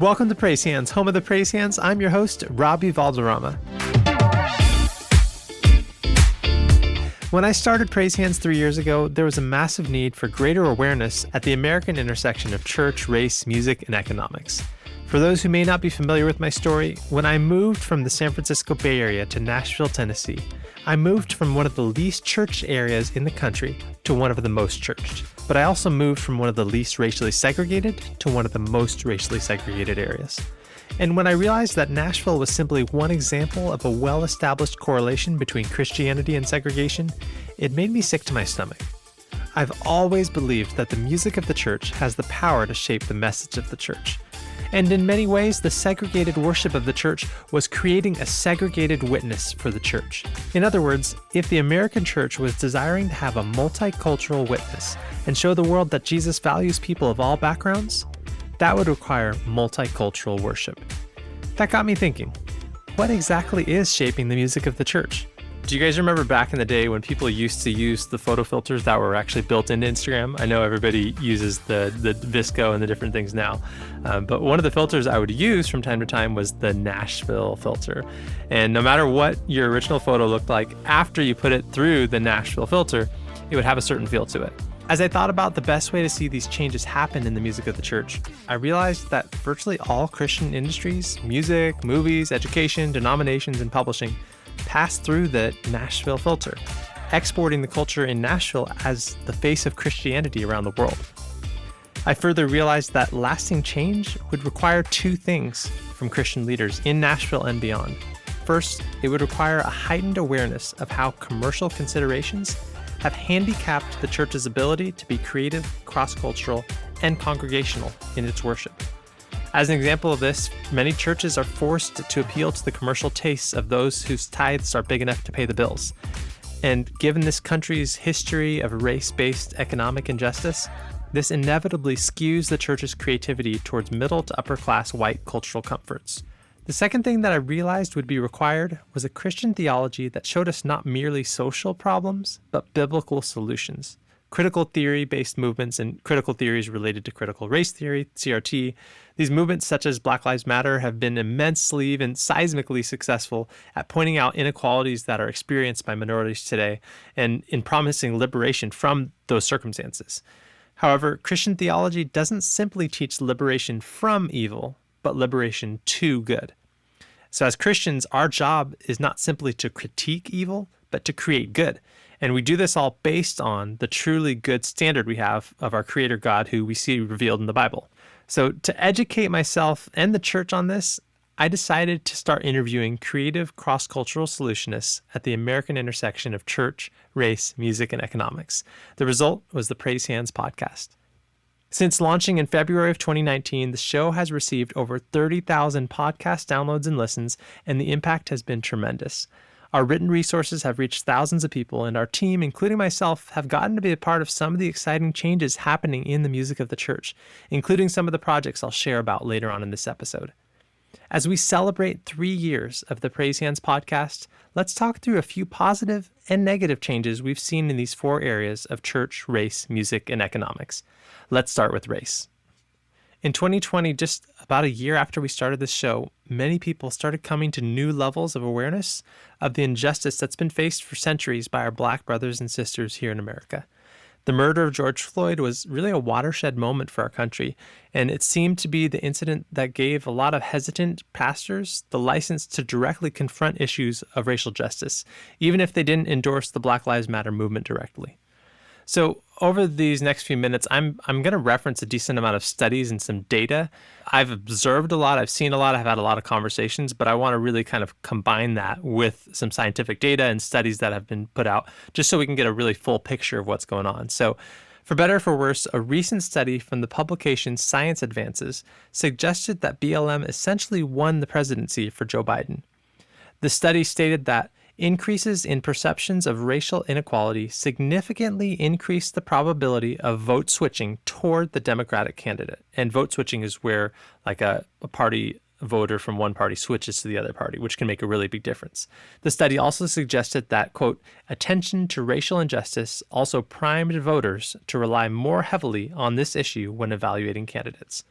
Welcome to Praise Hands, home of the Praise Hands. I'm your host, Robby Valderrama. When I started Praise Hands 3 years ago, there was a massive need for greater awareness at the American intersection of church, race, music, and economics. For those who may not be familiar with my story, when I moved from the San Francisco Bay Area to Nashville, Tennessee, I moved from one of the least churched areas in the country to one of the most churched. But I also moved from one of the least racially segregated to one of the most racially segregated areas. And when I realized that Nashville was simply one example of a well-established correlation between Christianity and segregation, it made me sick to my stomach. I've always believed that the music of the church has the power to shape the message of the church. And in many ways, the segregated worship of the church was creating a segregated witness for the church. In other words, if the American church was desiring to have a multicultural witness and show the world that Jesus values people of all backgrounds, that would require multicultural worship. That got me thinking, what exactly is shaping the music of the church? Do you guys remember back in the day when people used to use the photo filters that were actually built into Instagram? I know everybody uses the Visco and the different things now, but one of the filters I would use from time to time was the Nashville filter. And no matter what your original photo looked like, after you put it through the Nashville filter, it would have a certain feel to it. As I thought about the best way to see these changes happen in the music of the church, I realized that virtually all Christian industries, music, movies, education, denominations, and publishing, pass through the Nashville filter, exporting the culture in Nashville as the face of Christianity around the world. I further realized that lasting change would require two things from Christian leaders in Nashville and beyond. First, it would require a heightened awareness of how commercial considerations have handicapped the church's ability to be creative, cross-cultural, and congregational in its worship. As an example of this, many churches are forced to appeal to the commercial tastes of those whose tithes are big enough to pay the bills. And given this country's history of race-based economic injustice, this inevitably skews the church's creativity towards middle to upper-class white cultural comforts. The second thing that I realized would be required was a Christian theology that showed us not merely social problems, but biblical solutions. Critical theory-based movements and critical theories related to critical race theory, CRT. These movements, such as Black Lives Matter, have been immensely, even seismically successful at pointing out inequalities that are experienced by minorities today and in promising liberation from those circumstances. However, Christian theology doesn't simply teach liberation from evil, but liberation to good. So as Christians, our job is not simply to critique evil, but to create good. And we do this all based on the truly good standard we have of our Creator God, who we see revealed in the Bible. So to educate myself and the church on this, I decided to start interviewing creative cross-cultural solutionists at the American intersection of church, race, music, and economics. The result was the Praise Hands podcast. Since launching in February of 2019, the show has received over 30,000 podcast downloads and listens, and the impact has been tremendous. Our written resources have reached thousands of people, and our team, including myself, have gotten to be a part of some of the exciting changes happening in the music of the church, including some of the projects I'll share about later on in this episode. As we celebrate 3 years of the Praise Hands podcast, let's talk through a few positive and negative changes we've seen in these 4 areas of church, race, music, and economics. Let's start with race. In 2020, just about a year after we started this show, many people started coming to new levels of awareness of the injustice that's been faced for centuries by our Black brothers and sisters here in America. The murder of George Floyd was really a watershed moment for our country, and it seemed to be the incident that gave a lot of hesitant pastors the license to directly confront issues of racial justice, even if they didn't endorse the Black Lives Matter movement directly. So over these next few minutes, I'm going to reference a decent amount of studies and some data. I've observed a lot, I've seen a lot, I've had a lot of conversations, but I want to really kind of combine that with some scientific data and studies that have been put out, just so we can get a really full picture of what's going on. So for better or for worse, a recent study from the publication Science Advances suggested that BLM essentially won the presidency for Joe Biden. The study stated that increases in perceptions of racial inequality significantly increase the probability of vote switching toward the Democratic candidate. And vote switching is where like a party voter from one party switches to the other party, which can make a really big difference. The study also suggested that, quote, attention to racial injustice also primed voters to rely more heavily on this issue when evaluating candidates.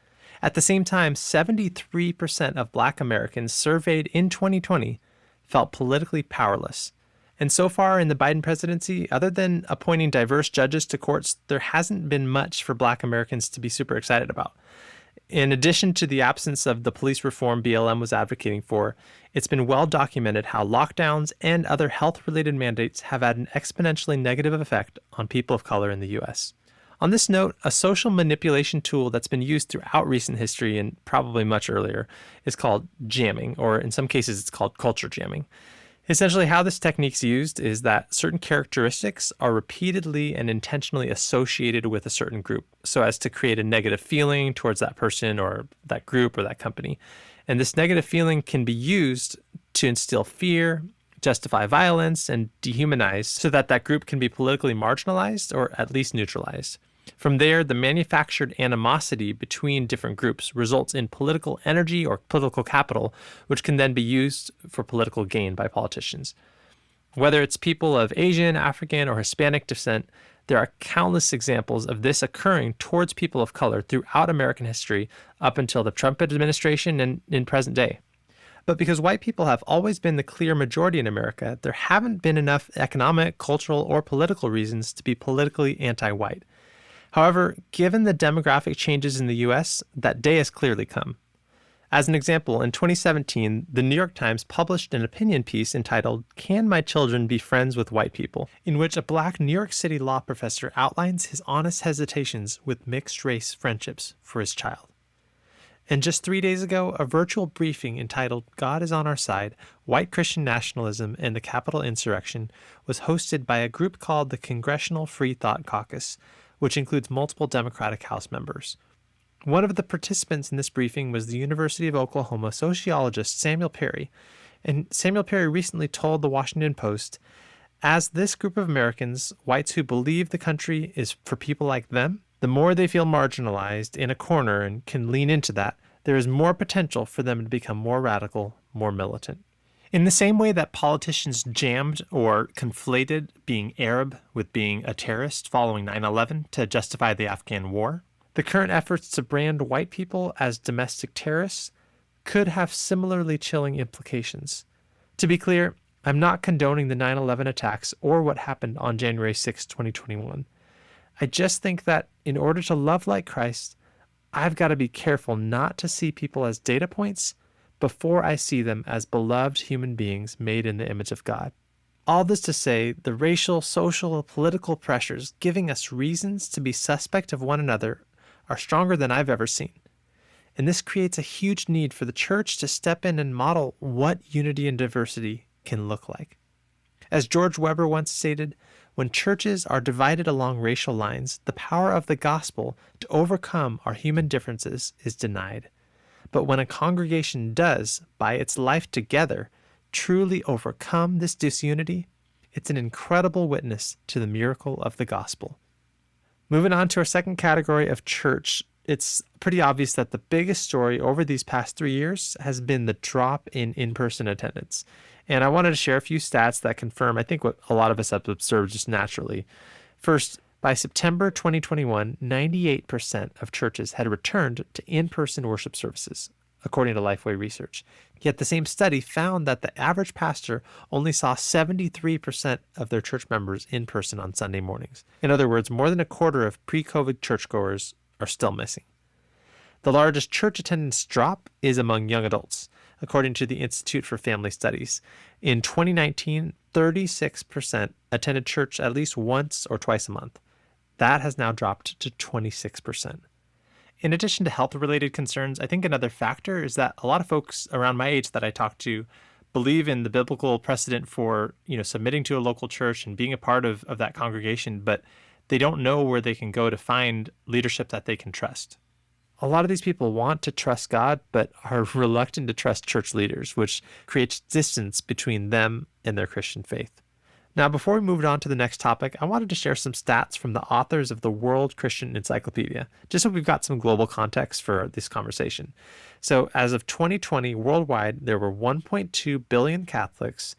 At the same time, 73% of Black Americans surveyed in 2020 felt politically powerless. And so far in the Biden presidency, other than appointing diverse judges to courts, there hasn't been much for Black Americans to be super excited about. In addition to the absence of the police reform BLM was advocating for, it's been well documented how lockdowns and other health-related mandates have had an exponentially negative effect on people of color in the U.S. On this note, a social manipulation tool that's been used throughout recent history and probably much earlier is called jamming, or in some cases it's called culture jamming. Essentially, how this technique's used is that certain characteristics are repeatedly and intentionally associated with a certain group so as to create a negative feeling towards that person or that group or that company. And this negative feeling can be used to instill fear, justify violence, and dehumanize so that that group can be politically marginalized or at least neutralized. From there, the manufactured animosity between different groups results in political energy or political capital, which can then be used for political gain by politicians. Whether it's people of Asian, African, or Hispanic descent, there are countless examples of this occurring towards people of color throughout American history up until the Trump administration and in present day. But because white people have always been the clear majority in America, there haven't been enough economic, cultural, or political reasons to be politically anti-white. However, given the demographic changes in the U.S., that day has clearly come. As an example, in 2017, the New York Times published an opinion piece entitled, "Can My Children Be Friends with White People?" in which a Black New York City law professor outlines his honest hesitations with mixed-race friendships for his child. And just 3 days ago, a virtual briefing entitled "God is on Our Side, White Christian Nationalism and the Capitol Insurrection" was hosted by a group called the Congressional Free Thought Caucus, which includes multiple Democratic House members. One of the participants in this briefing was the University of Oklahoma sociologist Samuel Perry. And Samuel Perry recently told the Washington Post, "As this group of Americans, whites who believe the country is for people like them, the more they feel marginalized in a corner and can lean into that, there is more potential for them to become more radical, more militant." In the same way that politicians jammed or conflated being Arab with being a terrorist following 9/11 to justify the Afghan war, the current efforts to brand white people as domestic terrorists could have similarly chilling implications. To be clear, I'm not condoning the 9/11 attacks or what happened on January 6, 2021. I just think that in order to love like Christ, I've got to be careful not to see people as data points before I see them as beloved human beings made in the image of God. All this to say, the racial, social, and political pressures giving us reasons to be suspect of one another are stronger than I've ever seen. And this creates a huge need for the church to step in and model what unity and diversity can look like. As George Weber once stated, when churches are divided along racial lines, the power of the gospel to overcome our human differences is denied. But when a congregation does, by its life together, truly overcome this disunity, it's an incredible witness to the miracle of the gospel. Moving on to our second category of church, it's pretty obvious that the biggest story over these past 3 years has been the drop in in-person attendance. And I wanted to share a few stats that confirm, I think, what a lot of us have observed just naturally. First, by September 2021, 98% of churches had returned to in-person worship services, according to Lifeway Research. Yet the same study found that the average pastor only saw 73% of their church members in person on Sunday mornings. In other words, more than a quarter of pre-COVID churchgoers are still missing. The largest church attendance drop is among young adults, according to the Institute for Family Studies. In 2019, 36% attended church at least once or twice a month. That has now dropped to 26%. In addition to health-related concerns, I think another factor is that a lot of folks around my age that I talk to believe in the biblical precedent for, submitting to a local church and being a part of that congregation, but they don't know where they can go to find leadership that they can trust. A lot of these people want to trust God, but are reluctant to trust church leaders, which creates distance between them and their Christian faith. Now, before we moved on to the next topic, I wanted to share some stats from the authors of the World Christian Encyclopedia, just so we've got some global context for this conversation. So as of 2020, worldwide, there were 1.2 billion Catholics,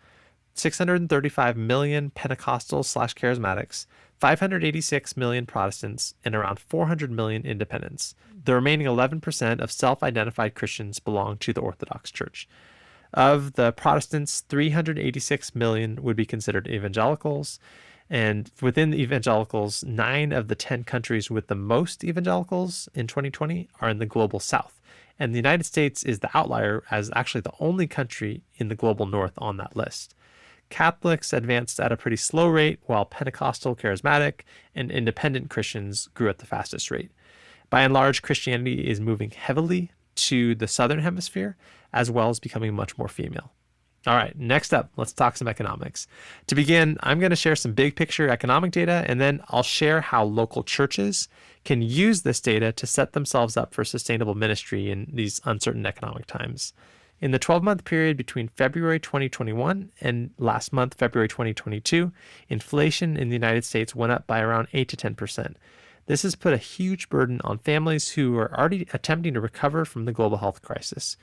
635 million Pentecostals/charismatics, 586 million Protestants, and around 400 million independents. The remaining 11% of self-identified Christians belong to the Orthodox Church. Of the Protestants, 386 million would be considered evangelicals. And within the evangelicals, 9 of the 10 countries with the most evangelicals in 2020 are in the global south. And the United States is the outlier as actually the only country in the global north on that list. Catholics advanced at a pretty slow rate, while Pentecostal, charismatic, and independent Christians grew at the fastest rate. By and large, Christianity is moving heavily to the southern hemisphere, as well as becoming much more female. All right, next up, let's talk some economics. To begin, I'm going to share some big picture economic data, and then I'll share how local churches can use this data to set themselves up for sustainable ministry in these uncertain economic times. In the 12-month period between February 2021 and last month, February 2022, inflation in the United States went up by around 8 to 10%. This has put a huge burden on families who are already attempting to recover from the global health crisis.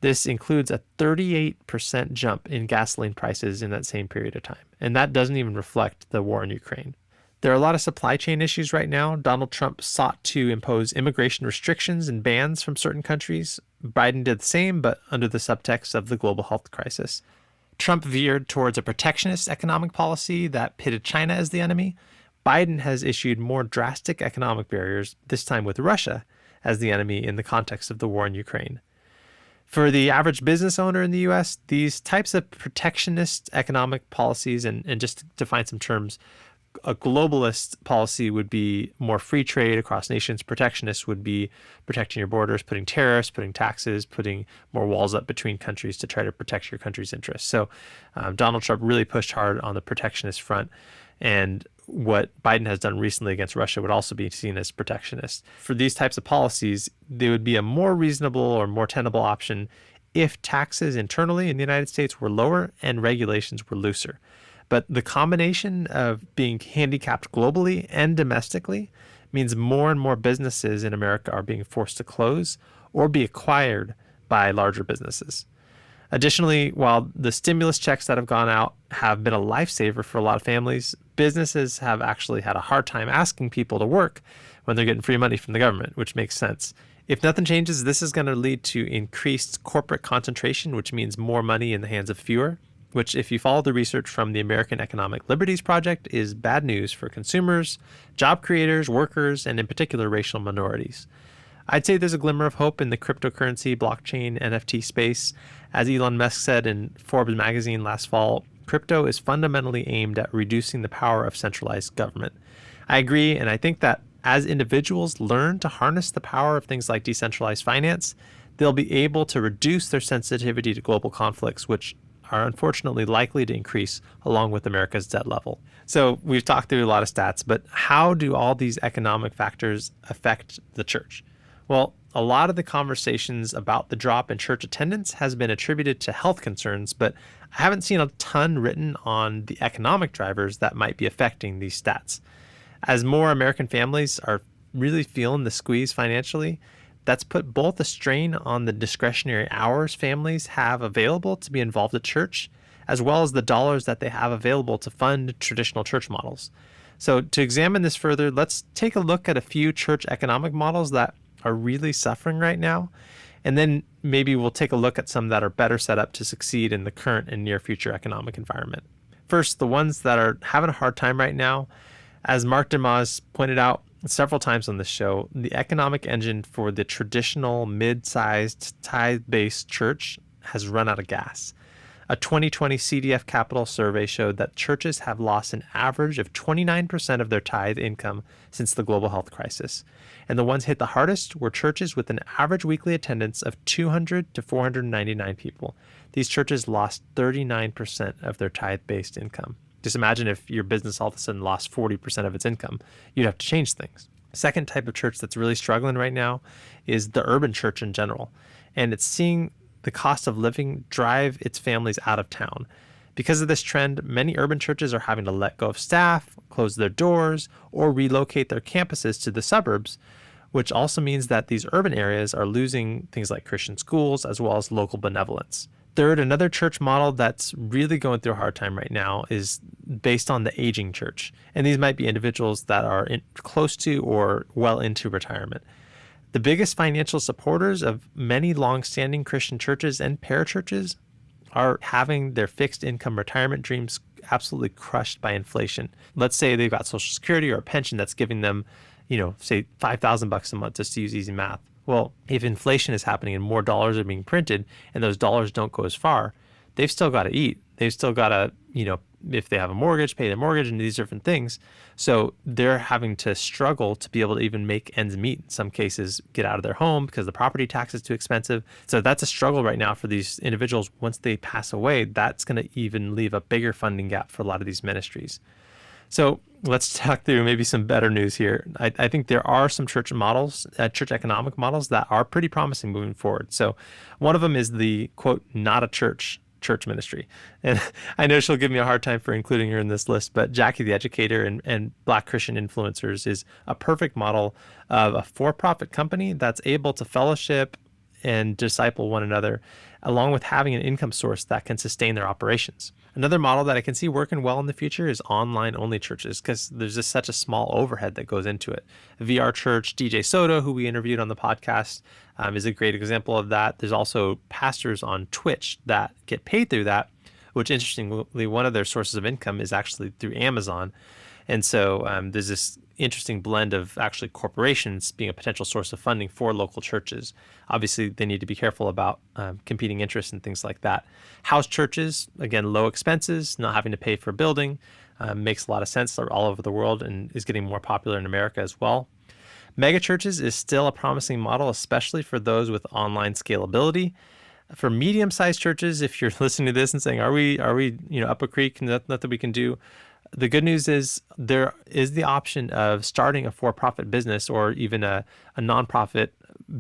This includes a 38% jump in gasoline prices in that same period of time. And that doesn't even reflect the war in Ukraine. There are a lot of supply chain issues right now. Donald Trump sought to impose immigration restrictions and bans from certain countries. Biden did the same, but under the subtext of the global health crisis. Trump veered towards a protectionist economic policy that pitted China as the enemy. Biden has issued more drastic economic barriers, this time with Russia as the enemy in the context of the war in Ukraine. For the average business owner in the U.S., these types of protectionist economic policies, and just to define some terms, a globalist policy would be more free trade across nations. Protectionist would be protecting your borders, putting tariffs, putting taxes, putting more walls up between countries to try to protect your country's interests. So Donald Trump really pushed hard on the protectionist front. And what Biden has done recently against Russia would also be seen as protectionist. For these types of policies, they would be a more reasonable or more tenable option if taxes internally in the United States were lower and regulations were looser. But the combination of being handicapped globally and domestically means more and more businesses in America are being forced to close or be acquired by larger businesses. Additionally, while the stimulus checks that have gone out have been a lifesaver for a lot of families, businesses have actually had a hard time asking people to work when they're getting free money from the government, which makes sense. If nothing changes, this is going to lead to increased corporate concentration, which means more money in the hands of fewer, which, if you follow the research from the American Economic Liberties Project, is bad news for consumers, job creators, workers, and in particular, racial minorities. I'd say there's a glimmer of hope in the cryptocurrency, blockchain, NFT space. As Elon Musk said in Forbes magazine last fall, crypto is fundamentally aimed at reducing the power of centralized government. I agree, and I think that as individuals learn to harness the power of things like decentralized finance, they'll be able to reduce their sensitivity to global conflicts, which are unfortunately likely to increase along with America's debt level. So we've talked through a lot of stats, but how do all these economic factors affect the church? Well, a lot of the conversations about the drop in church attendance has been attributed to health concerns, but I haven't seen a ton written on the economic drivers that might be affecting these stats. As more American families are really feeling the squeeze financially, that's put both a strain on the discretionary hours families have available to be involved at church, as well as the dollars that they have available to fund traditional church models. So to examine this further, let's take a look at a few church economic models that are really suffering right now, and then maybe we'll take a look at some that are better set up to succeed in the current and near future economic environment. First, the ones that are having a hard time right now, as Mark DeMaz pointed out several times on this show, the economic engine for the traditional mid-sized tithe-based church has run out of gas. A 2020 CDF Capital survey showed that churches have lost an average of 29% of their tithe income since the global health crisis. And the ones hit the hardest were churches with an average weekly attendance of 200 to 499 people. These churches lost 39% of their tithe-based income. Just imagine if your business all of a sudden lost 40% of its income. You'd have to change things. Second type of church that's really struggling right now is the urban church in general. And it's seeing the cost of living drive its families out of town. Because of this trend, many urban churches are having to let go of staff, close their doors, or relocate their campuses to the suburbs, which also means that these urban areas are losing things like Christian schools as well as local benevolence. Third, another church model that's really going through a hard time right now is based on the aging church. And these might be individuals that are close to or well into retirement. The biggest financial supporters of many longstanding Christian churches and parachurches are having their fixed income retirement dreams absolutely crushed by inflation. Let's say they've got Social Security or a pension that's giving them, say $5,000 a month, just to use easy math. Well, if inflation is happening and more dollars are being printed and those dollars don't go as far, they've still got to eat. They've still got to, if they have a mortgage, pay their mortgage and these different things. So they're having to struggle to be able to even make ends meet. In some cases, get out of their home because the property tax is too expensive. So that's a struggle right now for these individuals. Once they pass away, that's going to even leave a bigger funding gap for a lot of these ministries. So let's talk through maybe some better news here. I think there are some church models, church economic models that are pretty promising moving forward. So one of them is the, quote, not a church ministry. And I know she'll give me a hard time for including her in this list, but Jackie the Educator and Black Christian Influencers is a perfect model of a for-profit company that's able to fellowship and disciple one another, along with having an income source that can sustain their operations. Another model that I can see working well in the future is online-only churches, because there's just such a small overhead that goes into it. VR Church, DJ Soto, who we interviewed on the podcast, is a great example of that. There's also pastors on Twitch that get paid through that, which interestingly, one of their sources of income is actually through Amazon. And so there's this interesting blend of actually corporations being a potential source of funding for local churches. Obviously, they need to be careful about competing interests and things like that. House churches, again, low expenses, not having to pay for a building, makes a lot of sense all over the world and is getting more popular in America as well. Mega churches is still a promising model, especially for those with online scalability. For medium-sized churches, if you're listening to this and saying, are we up a creek, nothing we can do? The good news is there is the option of starting a for-profit business or even a nonprofit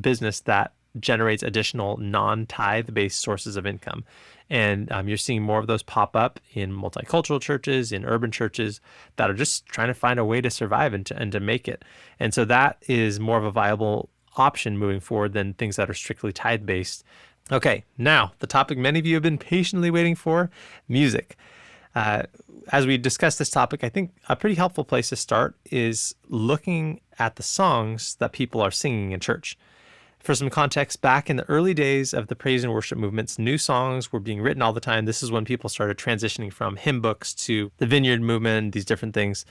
business that generates additional non-tithe-based sources of income. And you're seeing more of those pop up in multicultural churches, in urban churches that are just trying to find a way to survive and to make it. And so that is more of a viable option moving forward than things that are strictly tithe-based. Okay, now the topic many of you have been patiently waiting for, music. As we discuss this topic, I think a pretty helpful place to start is looking at the songs that people are singing in church. For some context, back in the early days of the praise and worship movements, new songs were being written all the time. This is when people started transitioning from hymn books to the Vineyard movement, these different things.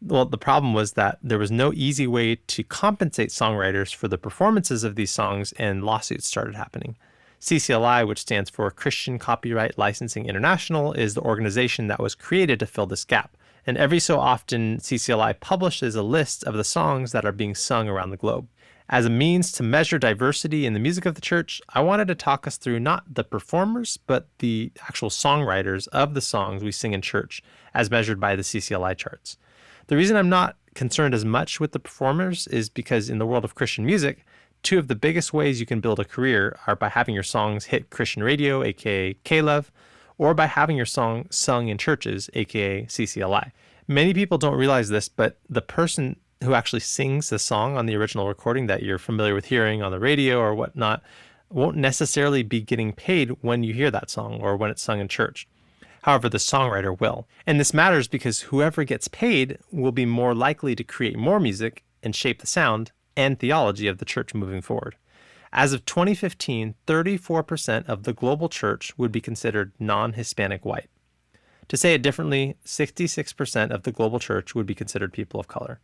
Well, the problem was that there was no easy way to compensate songwriters for the performances of these songs, and lawsuits started happening. CCLI, which stands for Christian Copyright Licensing International, is the organization that was created to fill this gap. And every so often, CCLI publishes a list of the songs that are being sung around the globe. As a means to measure diversity in the music of the church, I wanted to talk us through not the performers, but the actual songwriters of the songs we sing in church, as measured by the CCLI charts. The reason I'm not concerned as much with the performers is because in the world of Christian music, two of the biggest ways you can build a career are by having your songs hit Christian radio, aka K-Love, or by having your song sung in churches, aka CCLI. Many people don't realize this, but the person who actually sings the song on the original recording that you're familiar with hearing on the radio or whatnot won't necessarily be getting paid when you hear that song or when it's sung in church. However, the songwriter will. And this matters because whoever gets paid will be more likely to create more music and shape the sound and theology of the church moving forward. As of 2015, 34% of the global church would be considered non-Hispanic white. To say it differently, 66% of the global church would be considered people of color.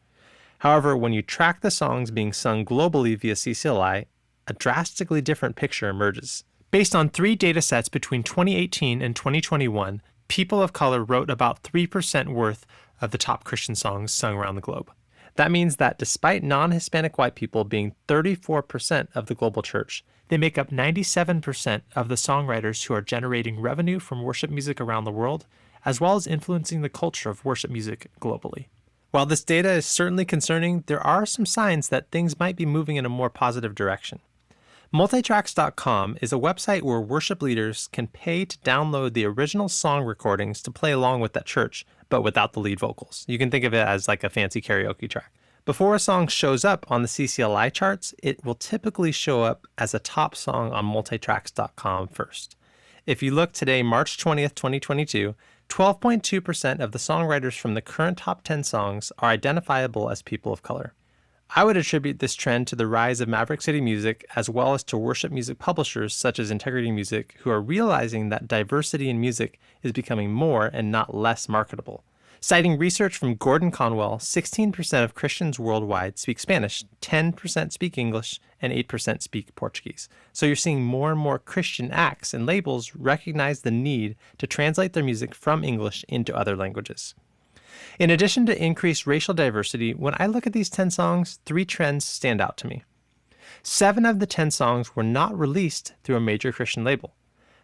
However, when you track the songs being sung globally via CCLI, a drastically different picture emerges. Based on 3 data sets between 2018 and 2021, people of color wrote about 3% worth of the top Christian songs sung around the globe. That means that despite non-Hispanic white people being 34% of the global church, they make up 97% of the songwriters who are generating revenue from worship music around the world, as well as influencing the culture of worship music globally. While this data is certainly concerning, there are some signs that things might be moving in a more positive direction. Multitracks.com is a website where worship leaders can pay to download the original song recordings to play along with that church, but without the lead vocals. You can think of it as like a fancy karaoke track. Before a song shows up on the CCLI charts, it will typically show up as a top song on Multitracks.com first. If you look today, March 20th, 2022, 12.2% of the songwriters from the current top 10 songs are identifiable as people of color. I would attribute this trend to the rise of Maverick City Music, as well as to worship music publishers such as Integrity Music, who are realizing that diversity in music is becoming more and not less marketable. Citing research from Gordon Conwell, 16% of Christians worldwide speak Spanish, 10% speak English, and 8% speak Portuguese. So you're seeing more and more Christian acts and labels recognize the need to translate their music from English into other languages. In addition to increased racial diversity, when I look at these 10 songs, 3 trends stand out to me. 7 of the 10 songs were not released through a major Christian label.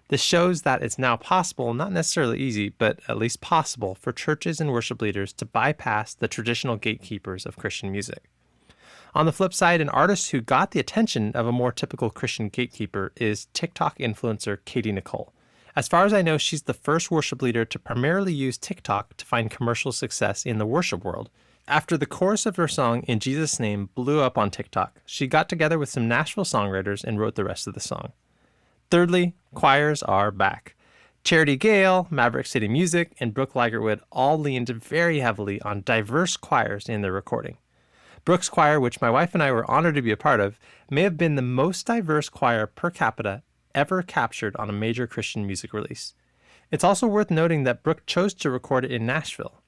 This shows that it's now possible, not necessarily easy, but at least possible for churches and worship leaders to bypass the traditional gatekeepers of Christian music. On the flip side, an artist who got the attention of a more typical Christian gatekeeper is TikTok influencer Katie Nicole. As far as I know, she's the first worship leader to primarily use TikTok to find commercial success in the worship world. After the chorus of her song, In Jesus' Name, blew up on TikTok, she got together with some Nashville songwriters and wrote the rest of the song. Thirdly, choirs are back. Charity Gale, Maverick City Music, and Brooke Ligertwood all leaned very heavily on diverse choirs in their recording. Brooke's choir, which my wife and I were honored to be a part of, may have been the most diverse choir per capita ever captured on a major Christian music release. It's also worth noting that Brooke chose to record it in Nashville.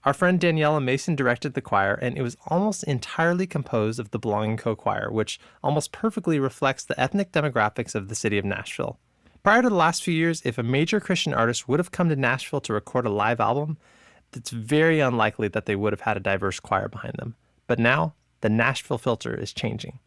Our friend Daniela Mason directed the choir, and it was almost entirely composed of the Belonging Co. choir, which almost perfectly reflects the ethnic demographics of the city of Nashville. Prior to the last few years, if a major Christian artist would have come to Nashville to record a live album, it's very unlikely that they would have had a diverse choir behind them. But now, the Nashville filter is changing.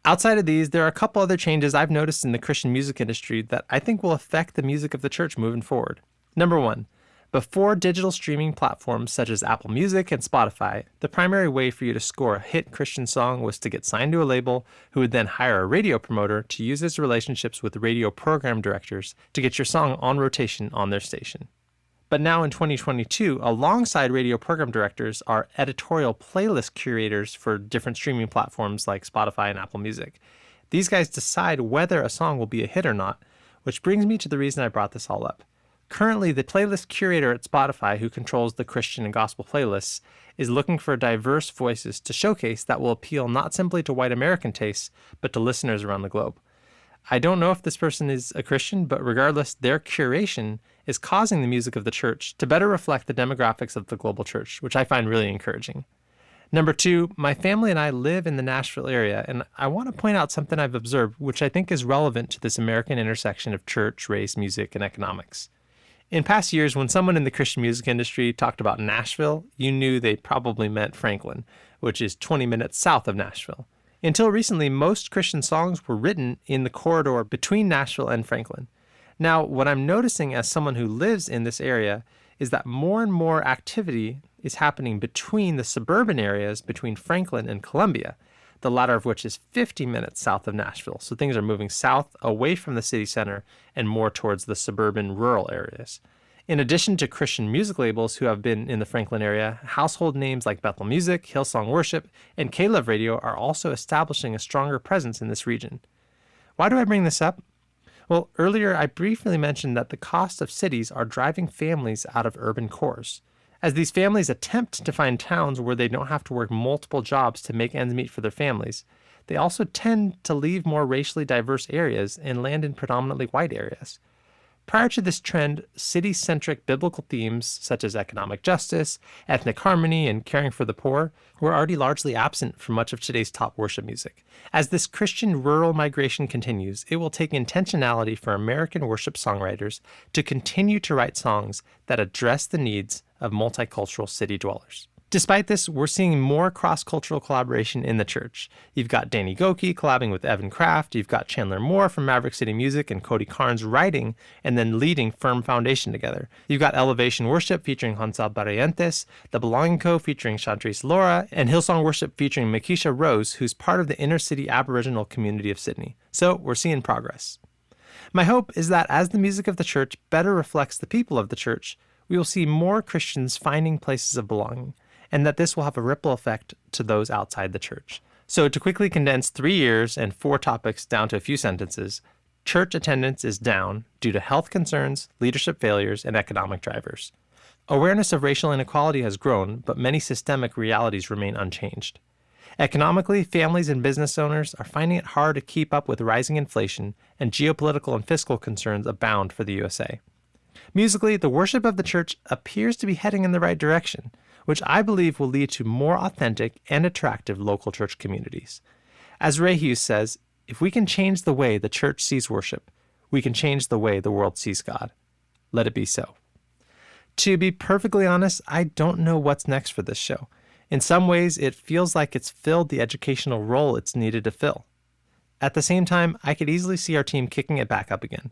Outside of these, there are a couple other changes I've noticed in the Christian music industry that I think will affect the music of the church moving forward. Number 1. Before digital streaming platforms such as Apple Music and Spotify, the primary way for you to score a hit Christian song was to get signed to a label who would then hire a radio promoter to use his relationships with radio program directors to get your song on rotation on their station. But now in 2022, alongside radio program directors are editorial playlist curators for different streaming platforms like Spotify and Apple Music. These guys decide whether a song will be a hit or not, which brings me to the reason I brought this all up. Currently, the playlist curator at Spotify, who controls the Christian and gospel playlists, is looking for diverse voices to showcase that will appeal not simply to white American tastes, but to listeners around the globe. I don't know if this person is a Christian, but regardless, their curation is causing the music of the church to better reflect the demographics of the global church, which I find really encouraging. Number 2, my family and I live in the Nashville area, and I want to point out something I've observed, which I think is relevant to this American intersection of church, race, music, and economics. In past years, when someone in the Christian music industry talked about Nashville, you knew they probably meant Franklin, which is 20 minutes south of Nashville. Until recently, most Christian songs were written in the corridor between Nashville and Franklin. Now, what I'm noticing as someone who lives in this area is that more and more activity is happening between the suburban areas between Franklin and Columbia, the latter of which is 50 minutes south of Nashville. So things are moving south away from the city center and more towards the suburban rural areas. In addition to Christian music labels who have been in the Franklin area, household names like Bethel Music, Hillsong Worship, and K-Love Radio are also establishing a stronger presence in this region. Why do I bring this up? Well, earlier I briefly mentioned that the cost of cities are driving families out of urban cores. As these families attempt to find towns where they don't have to work multiple jobs to make ends meet for their families, they also tend to leave more racially diverse areas and land in predominantly white areas. Prior to this trend, city-centric biblical themes such as economic justice, ethnic harmony, and caring for the poor were already largely absent from much of today's top worship music. As this Christian rural migration continues, it will take intentionality for American worship songwriters to continue to write songs that address the needs of multicultural city dwellers. Despite this, we're seeing more cross-cultural collaboration in the church. You've got Danny Goki collabing with Evan Kraft, you've got Chandler Moore from Maverick City Music and Cody Carnes writing and then leading Firm Foundation together. You've got Elevation Worship featuring Hansel Barrientos, The Belonging Co. featuring Chantrice Laura, and Hillsong Worship featuring Makisha Rose, who's part of the inner city Aboriginal community of Sydney. So we're seeing progress. My hope is that as the music of the church better reflects the people of the church, we will see more Christians finding places of belonging, and that this will have a ripple effect to those outside the church. So to quickly condense 3 years and 4 topics down to a few sentences, church attendance is down due to health concerns, leadership failures, and economic drivers. Awareness of racial inequality has grown, but many systemic realities remain unchanged. Economically, families and business owners are finding it hard to keep up with rising inflation, and geopolitical and fiscal concerns abound for the USA. Musically, the worship of the church appears to be heading in the right direction, which I believe will lead to more authentic and attractive local church communities. As Ray Hughes says, if we can change the way the church sees worship, we can change the way the world sees God. Let it be so. To be perfectly honest, I don't know what's next for this show. In some ways, it feels like it's filled the educational role it's needed to fill. At the same time, I could easily see our team kicking it back up again.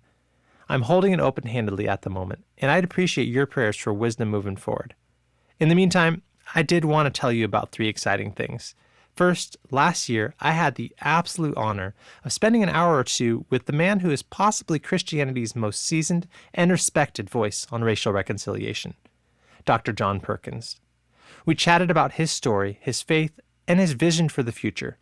I'm holding it open-handedly at the moment, and I'd appreciate your prayers for wisdom moving forward. In the meantime, I did want to tell you about 3 exciting things. First, last year, I had the absolute honor of spending an hour or 2 with the man who is possibly Christianity's most seasoned and respected voice on racial reconciliation, Dr. John Perkins. We chatted about his story, his faith, and his vision for the future.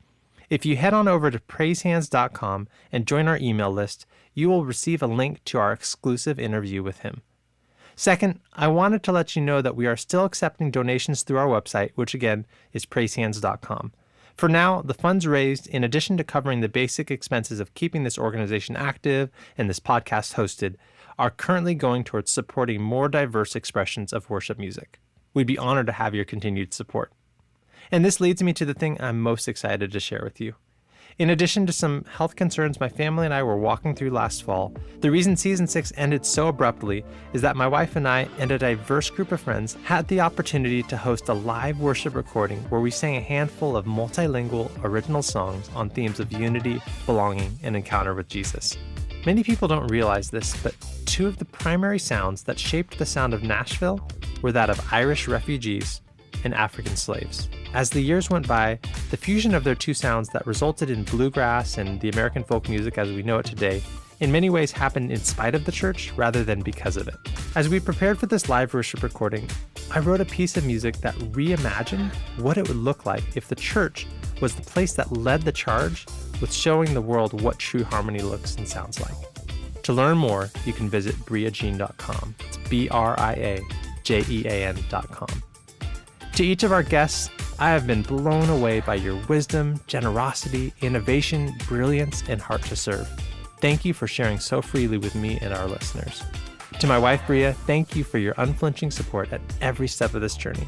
If you head on over to praisehands.com and join our email list, you will receive a link to our exclusive interview with him. Second, I wanted to let you know that we are still accepting donations through our website, which again is praisehands.com. For now, the funds raised, in addition to covering the basic expenses of keeping this organization active and this podcast hosted, are currently going towards supporting more diverse expressions of worship music. We'd be honored to have your continued support. And this leads me to the thing I'm most excited to share with you. In addition to some health concerns my family and I were walking through last fall, the reason Season 6 ended so abruptly is that my wife and I and a diverse group of friends had the opportunity to host a live worship recording where we sang a handful of multilingual original songs on themes of unity, belonging, and encounter with Jesus. Many people don't realize this, but 2 of the primary sounds that shaped the sound of Nashville were that of Irish refugees and African slaves. As the years went by, the fusion of their 2 sounds that resulted in bluegrass and the American folk music as we know it today in many ways happened in spite of the church rather than because of it. As we prepared for this live worship recording, I wrote a piece of music that reimagined what it would look like if the church was the place that led the charge with showing the world what true harmony looks and sounds like. To learn more, you can visit briajean.com. It's BRIAJEAN.com. To each of our guests, I have been blown away by your wisdom, generosity, innovation, brilliance, and heart to serve. Thank you for sharing so freely with me and our listeners. To my wife, Bria, thank you for your unflinching support at every step of this journey.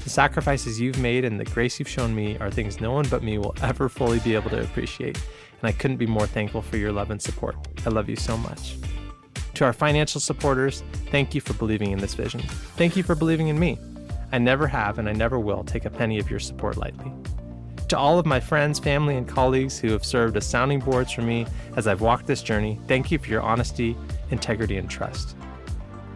The sacrifices you've made and the grace you've shown me are things no one but me will ever fully be able to appreciate, and I couldn't be more thankful for your love and support. I love you so much. To our financial supporters, thank you for believing in this vision. Thank you for believing in me. I never have and I never will take a penny of your support lightly. To all of my friends, family, and colleagues who have served as sounding boards for me as I've walked this journey, thank you for your honesty, integrity, and trust.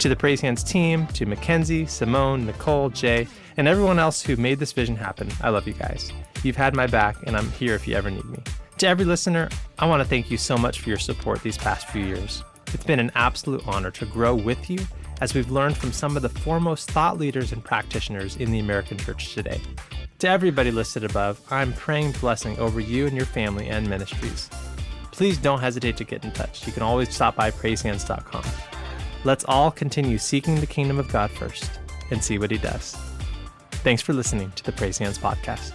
To the Praise Hands team, to Mackenzie, Simone, Nicole, Jay, and everyone else who made this vision happen, I love you guys. You've had my back, and I'm here if you ever need me. To every listener, I want to thank you so much for your support these past few years. It's been an absolute honor to grow with you as we've learned from some of the foremost thought leaders and practitioners in the American church today. To everybody listed above, I'm praying blessing over you and your family and ministries. Please don't hesitate to get in touch. You can always stop by praisehands.com. Let's all continue seeking the kingdom of God first and see what he does. Thanks for listening to the Praise Hands podcast.